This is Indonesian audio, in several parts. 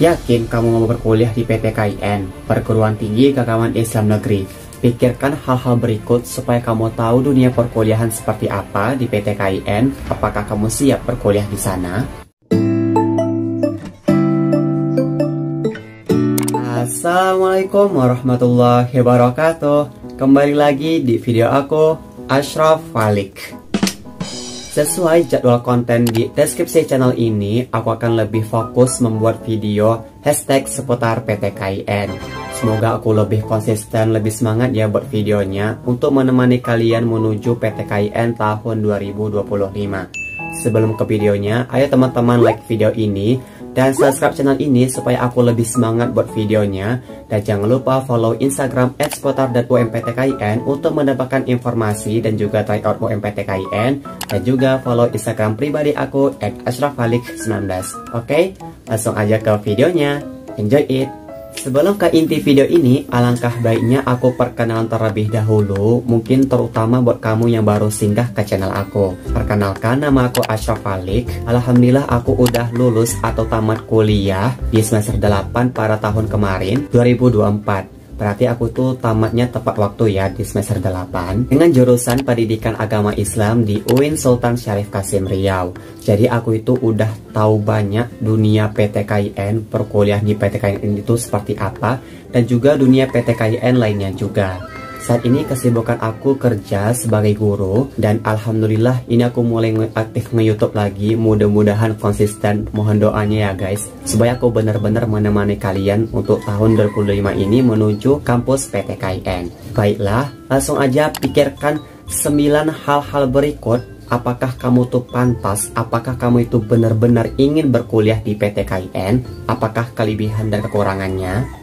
Yakin kamu mau berkuliah di PTKIN, Perguruan Tinggi Keagamaan Islam Negeri? Pikirkan hal-hal berikut supaya kamu tahu dunia perkuliahan seperti apa di PTKIN. Apakah kamu siap berkuliah di sana? Assalamualaikum warahmatullahi wabarakatuh. Kembali lagi di video aku, Ashraf Falik. Sesuai jadwal konten di deskripsi channel ini, aku akan lebih fokus membuat video hashtag seputar PTKIN. Semoga aku lebih konsisten, lebih semangat ya buat videonya untuk menemani kalian menuju PTKIN tahun 2025. Sebelum ke videonya, ayo teman-teman like video ini dan subscribe channel ini supaya aku lebih semangat buat videonya. Dan jangan lupa follow Instagram @seputar.umptkIN untuk mendapatkan informasi dan juga tryout UMPTKIN. Dan juga follow Instagram pribadi aku @ashraffalik19. Oke, langsung aja ke videonya. Enjoy it! Sebelum ke inti video ini, alangkah baiknya aku perkenalan terlebih dahulu, mungkin terutama buat kamu yang baru singgah ke channel aku. Perkenalkan, nama aku Ashraf Falik. Alhamdulillah aku udah lulus atau tamat kuliah di semester 8 pada tahun kemarin, 2024. Berarti aku tuh tamatnya tepat waktu ya di semester 8 dengan jurusan Pendidikan Agama Islam di UIN Sultan Syarif Kasim Riau. Jadi aku itu udah tahu banyak dunia PTKIN, perkuliahan di PTKIN itu seperti apa, dan juga dunia PTKIN lainnya juga. Saat ini kesibukan aku kerja sebagai guru, dan alhamdulillah ini aku mulai aktif nge-YouTube lagi. Mudah-mudahan konsisten, mohon doanya ya guys, supaya aku benar-benar menemani kalian untuk tahun 2025 ini menuju kampus PTKIN. Baiklah, langsung aja pikirkan 9 hal-hal berikut. Apakah kamu tuh pantas? Apakah kamu itu benar-benar ingin berkuliah di PTKIN? Apakah kelebihan dan kekurangannya?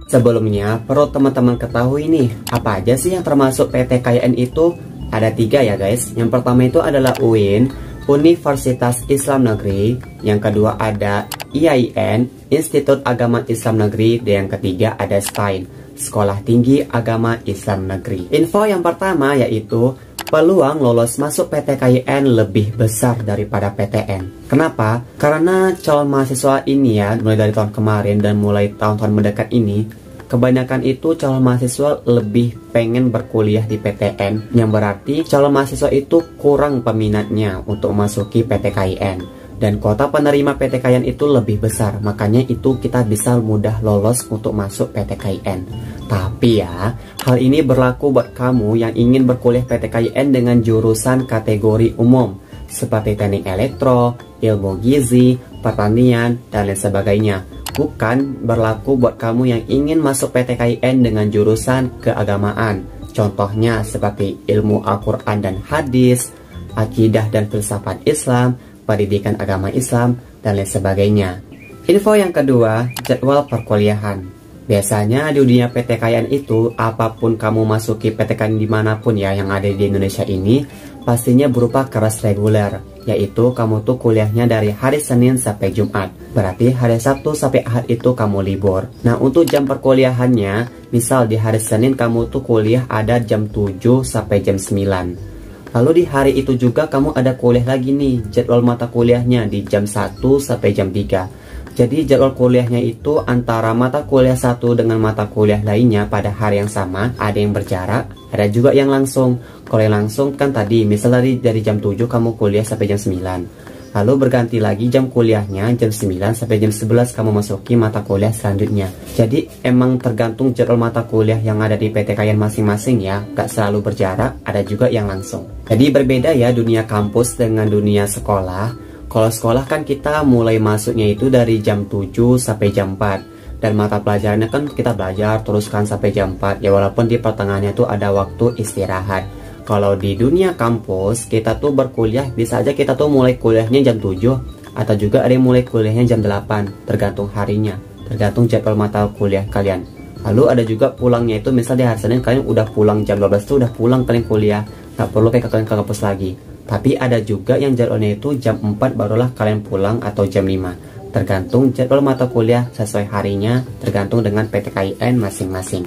Sebelumnya, perlu teman-teman ketahui nih, apa aja sih yang termasuk PTKIN itu? Ada 3 ya guys. Yang pertama itu adalah UIN, Universitas Islam Negeri. Yang kedua ada IAIN, Institut Agama Islam Negeri. Dan yang ketiga ada STAIN, Sekolah Tinggi Agama Islam Negeri. Info yang pertama yaitu peluang lolos masuk PTKIN lebih besar daripada PTN. Kenapa? Karena calon mahasiswa ini ya, mulai dari tahun kemarin dan mulai tahun-tahun mendekat ini, kebanyakan itu calon mahasiswa lebih pengen berkuliah di PTN, yang berarti calon mahasiswa itu kurang peminatnya untuk masuki PTKIN. Dan kuota penerima PTKIN itu lebih besar, makanya itu kita bisa mudah lolos untuk masuk PTKIN. Tapi ya, hal ini berlaku buat kamu yang ingin berkuliah PTKIN dengan jurusan kategori umum seperti teknik elektro, ilmu gizi, pertanian, dan lain sebagainya. Bukan berlaku buat kamu yang ingin masuk PTKIN dengan jurusan keagamaan. Contohnya seperti ilmu Al-Quran dan Hadis, akidah dan filsafat Islam, pendidikan agama Islam, dan lain sebagainya. Info yang kedua, jadwal perkuliahan. Biasanya di dunia PTKIN itu, apapun kamu masuki PTKIN dimanapun ya yang ada di Indonesia ini, pastinya berupa kelas reguler, yaitu kamu tuh kuliahnya dari hari Senin sampai Jumat. Berarti hari Sabtu sampai Ahad itu kamu libur. Nah, untuk jam perkuliahannya, misal di hari Senin kamu tuh kuliah ada jam 7 sampai jam 9. Lalu di hari itu juga kamu ada kuliah lagi nih, jadwal mata kuliahnya di jam 1 sampai jam 3. Jadi jadwal kuliahnya itu antara mata kuliah satu dengan mata kuliah lainnya pada hari yang sama. Ada yang berjarak, ada juga yang langsung. Kalau yang langsung kan tadi, misal dari jam 7 kamu kuliah sampai jam 9. Lalu berganti lagi jam kuliahnya jam 9 sampai jam 11 kamu masuki mata kuliah selanjutnya. Jadi emang tergantung jadwal mata kuliah yang ada di PTKIN masing-masing ya. Gak selalu berjarak, ada juga yang langsung. Jadi berbeda ya dunia kampus dengan dunia sekolah. Kalau sekolah kan kita mulai masuknya itu dari jam 7 sampai jam 4. Dan mata pelajarannya kan kita belajar teruskan sampai jam 4. Ya walaupun di pertengahannya itu ada waktu istirahat. Kalau di dunia kampus, kita tuh berkuliah, bisa aja kita tuh mulai kuliahnya jam 7. Atau juga ada yang mulai kuliahnya jam 8. Tergantung harinya, tergantung jadwal mata kuliah kalian. Lalu ada juga pulangnya itu, misal di hari Senin kalian udah pulang jam 12 tuh udah pulang kalian kuliah. Gak perlu kayak kalian ke kampus lagi. Tapi ada juga yang jadwalnya itu jam 4 barulah kalian pulang atau jam 5. Tergantung jadwal mata kuliah sesuai harinya, tergantung dengan PTKIN masing-masing.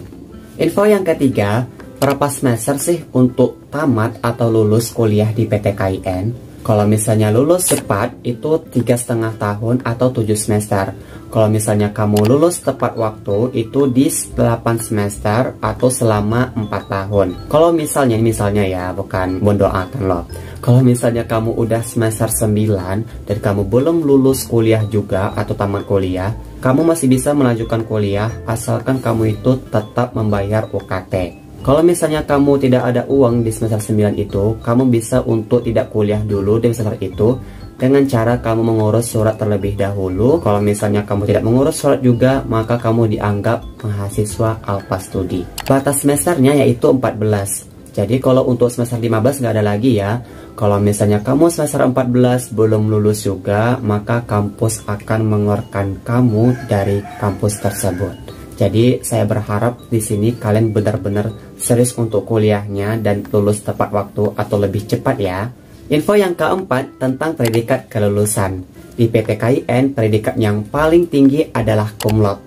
Info yang ketiga, berapa semester sih untuk tamat atau lulus kuliah di PTKIN? Kalau misalnya lulus cepat itu 3,5 tahun atau 7 semester. Kalau misalnya kamu lulus tepat waktu itu di 8 semester atau selama 4 tahun. Kalau misalnya ya, bukan mendoakan loh. Kalau misalnya kamu udah semester 9 dan kamu belum lulus kuliah juga atau tamat kuliah, kamu masih bisa melanjutkan kuliah asalkan kamu itu tetap membayar UKT. Kalau misalnya kamu tidak ada uang di semester 9 itu, kamu bisa untuk tidak kuliah dulu di semester itu dengan cara kamu mengurus surat terlebih dahulu. Kalau misalnya kamu tidak mengurus surat juga, maka kamu dianggap mahasiswa alpha studi. Batas semesternya yaitu 14. Jadi kalau untuk semester 15 nggak ada lagi ya. Kalau misalnya kamu semester 14 belum lulus juga, maka kampus akan mengeluarkan kamu dari kampus tersebut. Jadi saya berharap di sini kalian benar-benar serius untuk kuliahnya dan lulus tepat waktu atau lebih cepat ya. Info yang keempat tentang predikat kelulusan. Di PTKIN, predikat yang paling tinggi adalah cum laude.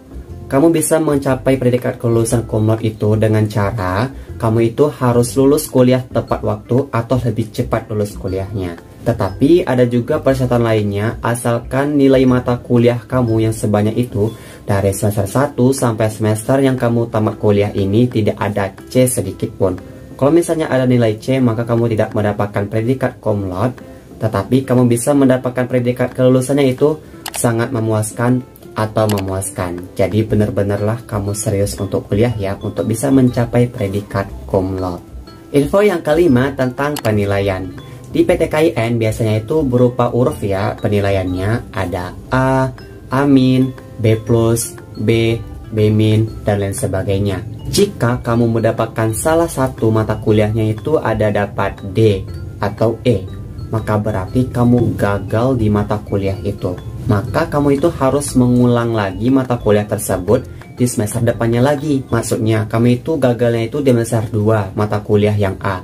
Kamu bisa mencapai predikat kelulusan cum laude itu dengan cara kamu itu harus lulus kuliah tepat waktu atau lebih cepat lulus kuliahnya. Tetapi ada juga persyaratan lainnya asalkan nilai mata kuliah kamu yang sebanyak itu dari semester 1 sampai semester yang kamu tamat kuliah ini tidak ada C sedikit pun. Kalau misalnya ada nilai C, maka kamu tidak mendapatkan predikat cum laude, tetapi kamu bisa mendapatkan predikat kelulusannya itu sangat memuaskan atau memuaskan. Jadi benar-benarlah kamu serius untuk kuliah ya, untuk bisa mencapai predikat cum laude. Info yang kelima tentang penilaian. Di PTKIN biasanya itu berupa huruf ya, penilaiannya ada A, A-, B+, B, B-, dan lain sebagainya. Jika kamu mendapatkan salah satu mata kuliahnya itu ada dapat D atau E, maka berarti kamu gagal di mata kuliah itu. Maka kamu itu harus mengulang lagi mata kuliah tersebut di semester depannya lagi. Maksudnya kamu itu gagalnya itu di semester 2 mata kuliah yang A.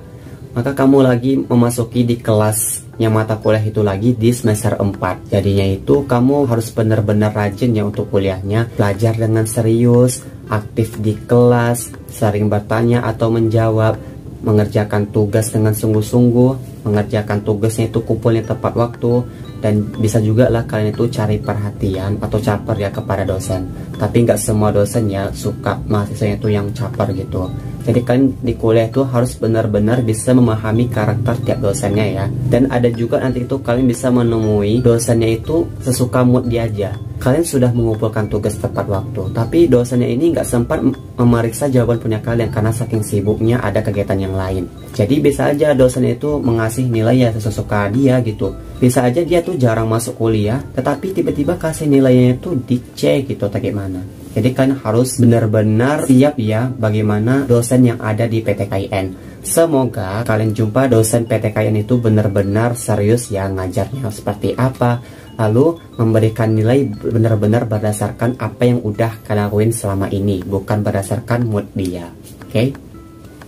Maka kamu lagi memasuki di kelas yang mata kuliah itu lagi di semester 4. Jadinya itu kamu harus benar-benar rajin ya untuk kuliahnya. Belajar dengan serius, aktif di kelas, sering bertanya atau menjawab, mengerjakan tugas dengan sungguh-sungguh, mengerjakan tugasnya itu kumpulnya tepat waktu, dan bisa juga lah kalian itu cari perhatian atau caper ya kepada dosen. Tapi nggak semua dosen ya suka mahasiswanya itu yang caper gitu. Jadi kalian di kuliah itu harus benar-benar bisa memahami karakter tiap dosennya ya. Dan ada juga nanti itu kalian bisa menemui dosennya itu sesuka mood dia aja. Kalian sudah mengumpulkan tugas tepat waktu, tapi dosennya ini nggak sempat memeriksa jawaban punya kalian karena saking sibuknya ada kegiatan yang lain. Jadi bisa aja dosennya itu mengasih nilai ya sesuka dia gitu. Bisa aja dia tuh jarang masuk kuliah, tetapi tiba-tiba kasih nilainya itu di C gitu atau gimana. Jadi kalian harus benar-benar siap ya bagaimana dosen yang ada di PTKIN. Semoga kalian jumpa dosen PTKIN itu benar-benar serius ya ngajarnya seperti apa, lalu memberikan nilai benar-benar berdasarkan apa yang udah kalian lakuin selama ini, bukan berdasarkan mood dia. Oke?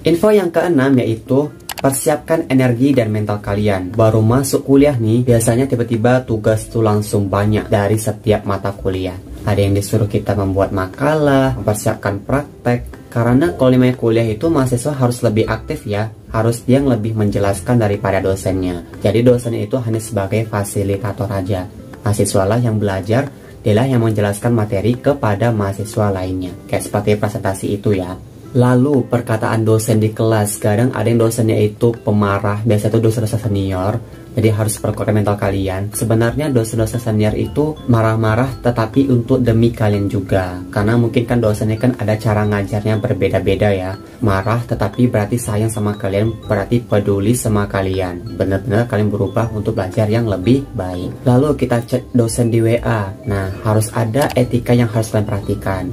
Info yang keenam yaitu persiapkan energi dan mental kalian. Baru masuk kuliah nih, biasanya tiba-tiba tugas tuh langsung banyak dari setiap mata kuliah. Ada yang disuruh kita membuat makalah, mempersiapkan praktek. Karena kalau namanya kuliah itu mahasiswa harus lebih aktif ya, harus dia yang lebih menjelaskan daripada dosennya. Jadi dosennya itu hanya sebagai fasilitator aja. Mahasiswa lah yang belajar, dialah yang menjelaskan materi kepada mahasiswa lainnya. Kayak seperti presentasi itu ya. Lalu perkataan dosen di kelas, kadang ada yang dosennya itu pemarah, biasa itu dosen-dosen senior, jadi harus perkuat mental kalian. Sebenarnya dosen-dosen senior itu marah-marah tetapi untuk demi kalian juga, karena mungkin kan dosennya kan ada cara ngajarnya berbeda-beda ya. Marah tetapi berarti sayang sama kalian, berarti peduli sama kalian, benar-benar kalian berubah untuk belajar yang lebih baik. Lalu kita cek dosen di WA, nah harus ada etika yang harus kalian perhatikan.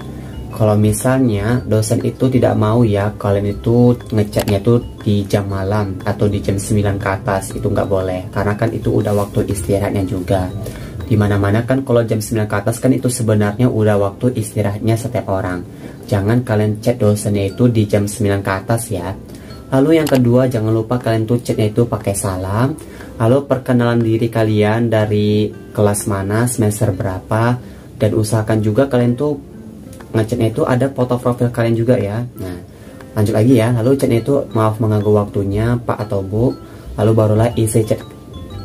Kalau misalnya dosen itu tidak mau ya kalian itu ngechatnya itu di jam malam atau di jam 9 ke atas, itu nggak boleh, karena kan itu udah waktu istirahatnya juga. Dimana-mana kan kalau jam 9 ke atas kan itu sebenarnya udah waktu istirahatnya setiap orang. Jangan kalian chat dosennya itu di jam 9 ke atas ya. Lalu yang kedua, jangan lupa kalian tuh chatnya itu pakai salam. Lalu perkenalan diri kalian dari kelas mana, semester berapa, dan usahakan juga kalian tuh ngechatnya itu ada foto profil kalian juga ya. Nah lanjut lagi ya, lalu chatnya itu maaf mengganggu waktunya Pak atau Bu, lalu barulah isi chat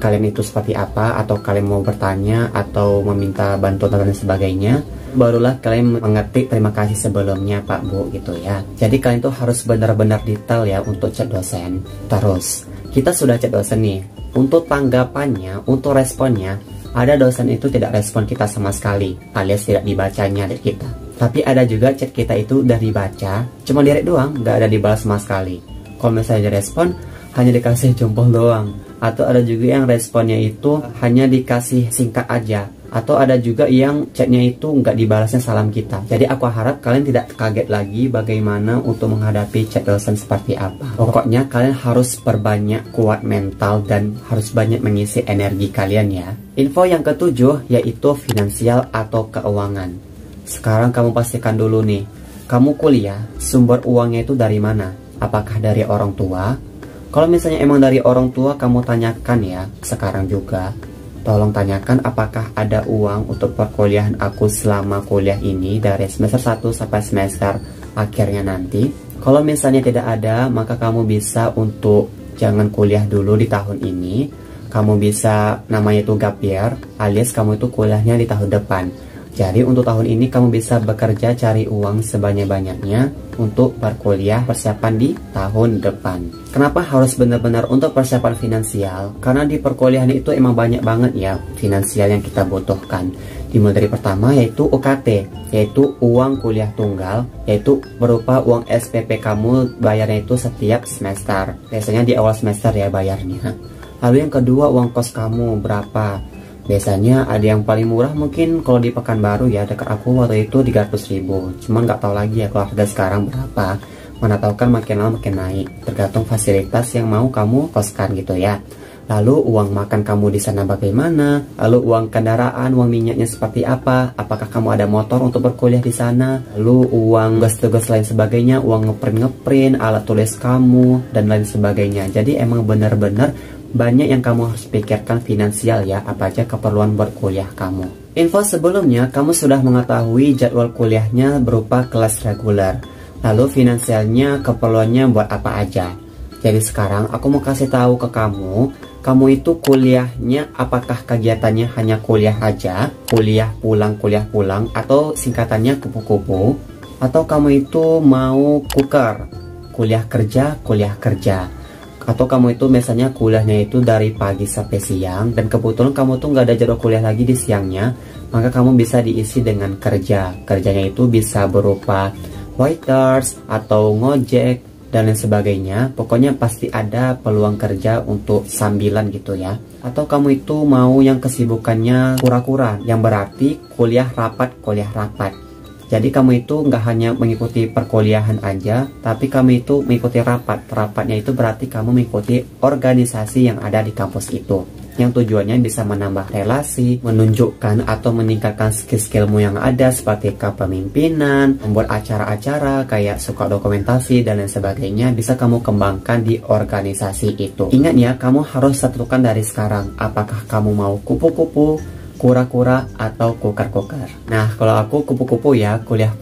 kalian itu seperti apa, atau kalian mau bertanya atau meminta bantuan dan sebagainya, barulah kalian mengetik terima kasih sebelumnya Pak Bu gitu ya. Jadi kalian tuh harus benar-benar detail ya untuk chat dosen. Terus kita sudah chat dosen nih, untuk tanggapannya, untuk responnya, ada dosen itu tidak respon kita sama sekali, alias tidak dibacanya dari kita. Tapi ada juga chat kita itu udah dibaca, cuma direct doang, nggak ada dibalas sama sekali. Kalau misalnya direspon, hanya dikasih jempol doang. Atau ada juga yang responnya itu hanya dikasih singkat aja. Atau ada juga yang chatnya itu nggak dibalasnya salam kita. Jadi aku harap kalian tidak kaget lagi bagaimana untuk menghadapi chat dosen seperti apa. Pokoknya kalian harus perbanyak kuat mental dan harus banyak mengisi energi kalian ya. Info yang ketujuh yaitu finansial atau keuangan. Sekarang kamu pastikan dulu nih, kamu kuliah sumber uangnya itu dari mana? Apakah dari orang tua? Kalau misalnya emang dari orang tua, kamu tanyakan ya sekarang juga. Tolong tanyakan apakah ada uang untuk perkuliahan aku selama kuliah ini dari semester 1 sampai semester akhirnya nanti. Kalau misalnya tidak ada, maka kamu bisa untuk jangan kuliah dulu di tahun ini. Kamu bisa namanya itu gap year, alias kamu itu kuliahnya di tahun depan. Jadi untuk tahun ini kamu bisa bekerja cari uang sebanyak-banyaknya untuk berkuliah persiapan di tahun depan. Kenapa harus benar-benar untuk persiapan finansial? Karena di perkuliahan itu emang banyak banget ya finansial yang kita butuhkan. Dimulai dari pertama yaitu UKT, yaitu uang kuliah tunggal, yaitu berupa uang SPP kamu bayarnya itu setiap semester. Biasanya di awal semester ya bayarnya. Lalu yang kedua uang kos kamu berapa? Biasanya ada yang paling murah mungkin kalau di Pekanbaru ya, dekat aku waktu itu 300.000. Cuman nggak tahu lagi ya kalau harga sekarang berapa. Mana tahu kan makin lama makin naik, tergantung fasilitas yang mau kamu koskan gitu ya. Lalu uang makan kamu di sana bagaimana? Lalu uang kendaraan, uang minyaknya seperti apa? Apakah kamu ada motor untuk berkuliah di sana? Lalu uang tugas-tugas lain sebagainya, uang ngeprint, alat tulis kamu dan lain sebagainya. Jadi emang benar-benar banyak yang kamu harus pikirkan finansial ya, apa aja keperluan berkuliah kamu. Info sebelumnya, kamu sudah mengetahui jadwal kuliahnya berupa kelas reguler. Lalu finansialnya keperluannya buat apa aja. Jadi sekarang aku mau kasih tahu ke kamu itu kuliahnya apakah kegiatannya hanya kuliah aja, kuliah pulang, atau singkatannya kupu-kupu, atau kamu itu mau kuker, kuliah kerja, atau kamu itu misalnya kuliahnya itu dari pagi sampai siang dan kebetulan kamu tuh nggak ada jadwal kuliah lagi di siangnya, maka kamu bisa diisi dengan kerjanya itu bisa berupa waiters atau ngojek dan lain sebagainya. Pokoknya pasti ada peluang kerja untuk sambilan gitu ya. Atau kamu itu mau yang kesibukannya kura-kura, yang berarti kuliah rapat. Jadi kamu itu nggak hanya mengikuti perkuliahan aja, tapi kamu itu mengikuti rapat. Rapatnya itu berarti kamu mengikuti organisasi yang ada di kampus itu. Yang tujuannya bisa menambah relasi, menunjukkan atau meningkatkan skill-skillmu yang ada seperti kepemimpinan, membuat acara-acara kayak suka dokumentasi dan lain sebagainya bisa kamu kembangkan di organisasi itu. Ingat ya, kamu harus tentukan dari sekarang apakah kamu mau kupu-kupu, kura-kura atau kuker-kuker. Nah, kalau aku kupu-kupu ya, kuliah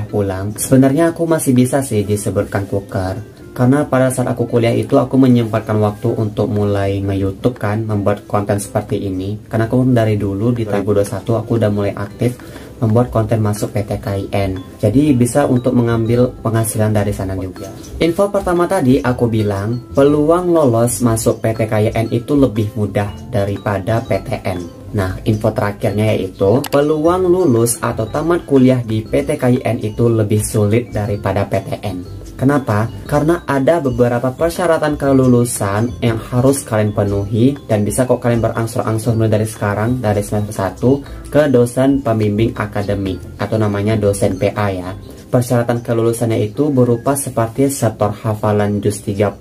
pulang. Sebenarnya aku masih bisa sih disebutkan kuker. Karena pada saat aku kuliah itu aku menyempatkan waktu untuk mulai nge-YouTube kan, membuat konten seperti ini. Karena aku dari dulu di 2021 aku udah mulai aktif membuat konten masuk PTKIN. Jadi bisa untuk mengambil penghasilan dari sana juga. Info pertama tadi aku bilang, peluang lolos masuk PTKIN itu lebih mudah daripada PTN. Nah, info terakhirnya yaitu peluang lulus atau tamat kuliah di PTKIN itu lebih sulit daripada PTN. Kenapa? Karena ada beberapa persyaratan kelulusan yang harus kalian penuhi dan bisa kok kalian berangsur-angsur mulai dari sekarang, dari semester 1 ke dosen pembimbing akademik atau namanya dosen PA ya. Persyaratan kelulusannya itu berupa seperti setor hafalan juz 30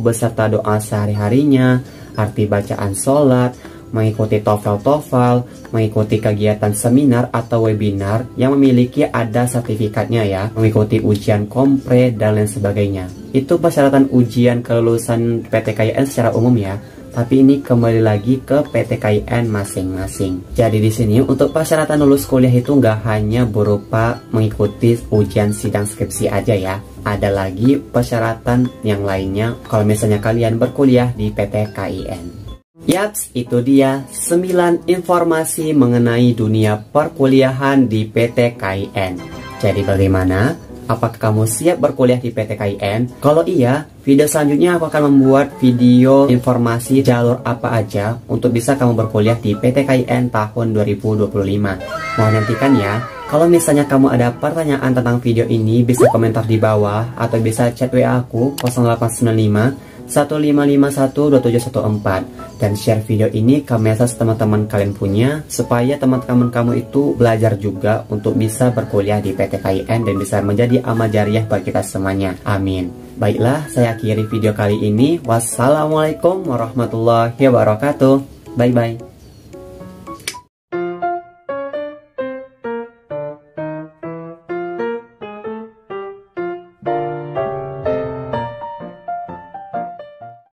beserta doa sehari-harinya, arti bacaan sholat, mengikuti TOEFL, mengikuti kegiatan seminar atau webinar yang memiliki ada sertifikatnya ya, mengikuti ujian kompre dan lain sebagainya. Itu persyaratan ujian kelulusan PTKIN secara umum ya. Tapi ini kembali lagi ke PTKIN masing-masing. Jadi di sini untuk persyaratan lulus kuliah itu nggak hanya berupa mengikuti ujian sidang skripsi aja ya. Ada lagi persyaratan yang lainnya kalau misalnya kalian berkuliah di PTKIN. Yaps, itu dia 9 informasi mengenai dunia perkuliahan di PT KIN. Jadi bagaimana? Apakah kamu siap berkuliah di PT KIN? Kalau iya, video selanjutnya aku akan membuat video informasi jalur apa aja untuk bisa kamu berkuliah di PT KIN tahun 2025. Mohon nantikan ya. Kalau misalnya kamu ada pertanyaan tentang video ini, bisa komentar di bawah atau bisa chat WA aku 0895 15512714 dan share video ini ke message teman-teman kalian punya supaya teman-teman kamu itu belajar juga untuk bisa berkuliah di PT KIN dan bisa menjadi amal jariah bagi kita semuanya. Amin. Baiklah, saya akhiri video kali ini. Wassalamualaikum warahmatullahi wabarakatuh. Bye bye.